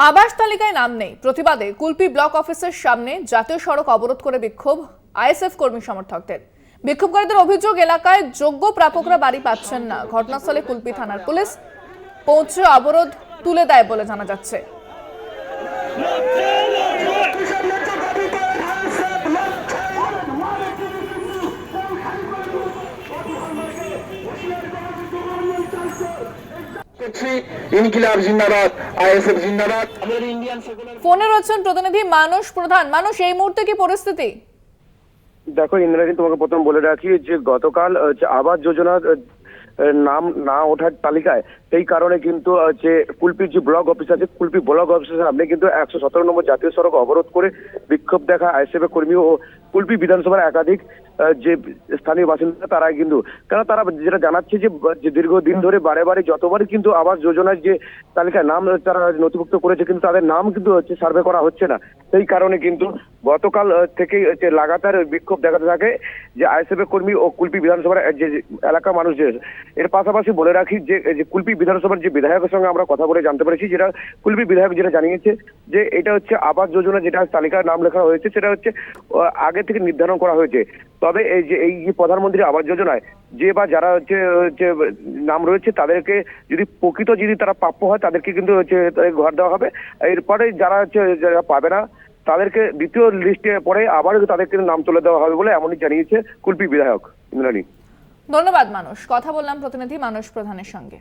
আবাস তালিকায় নাম নেই প্রতিবাদে কুলপি ব্লক অফিসের সামনে জাতীয় সড়ক অবরোধ করে বিক্ষোভ আইএসএফ কর্মী সমর্থকদের। বিক্ষোভকারীদের অভিযোগ, এলাকায় যোগ্য প্রাপকরা বাড়ি পাচ্ছেন না। ঘটনাস্থলে কুলপি থানার পুলিশ পৌঁছে অবরোধ তুলে দেয় বলে জানা যাচ্ছে। ফোনে রয়েছেন প্রতিনিধি মানস প্রধান। মানুষ, এই মুহূর্তে কি পরিস্থিতি? দেখো ইন্দ্রাণী, তোমাকে প্রথম বলে রাখি যে গতকাল আবাস যোজনার নাম না ওঠার তালিকায় সেই কারণে কিন্তু যে কুলপির যে ব্লক অফিস আছে, কুলপি ব্লক অফিসের সামনে কিন্তু 117 নম্বর জাতীয় সড়ক অবরোধ করে বিক্ষোভ দেখা আইএসএফ কর্মী ও কুলপি বিধানসভার একাধিক যে স্থানীয় বাসিন্দা তারা কিন্তু, কেন তারা যেটা জানাচ্ছে যে দীর্ঘদিন ধরে বারে বারে যতবারই কিন্তু আবাস যোজনার যে তালিকায় নাম তারা নথিভুক্ত করেছে কিন্তু তাদের নাম কিন্তু সার্ভে করা হচ্ছে না। সেই কারণে কিন্তু গতকাল থেকেই লাগাতার বিক্ষোভ দেখাতে থাকে যে আইএসএফ কর্মী ও কুলপি বিধানসভার যে এলাকার মানুষ। এর পাশাপাশি বলে রাখি যে কুলপি বিধানসভার যে বিধায়কের সঙ্গে আমরা কথা বলে জানতে পেরেছি, যেটা কুলপি বিধায়ক যেটা জানিয়েছে যে এটা হচ্ছে আবাস যোজনা যেটা তালিকায় নাম লেখা হয়েছে সেটা হচ্ছে আগে থেকে নির্ধারণ করা হয়েছে। তবে এই যে প্রধানমন্ত্রী আবাস যোজনায় যে বা যারা হচ্ছে নাম রয়েছে তাদেরকে যদি প্রকৃত যদি তারা প্রাপ্য হয় তাদেরকে কিন্তু ঘর দেওয়া হবে। এরপরে যারা পাবে না তাদেরকে দ্বিতীয় লিস্টে পরে আবার তাদেরকে নাম তুলে দেওয়া হবে বলে এমনই জানিয়েছে কুলপি বিধায়ক। ইন্দ্রাণী, ধন্যবাদ মানুষ। কথা বললাম প্রতিনিধি মানস প্রধানের সঙ্গে।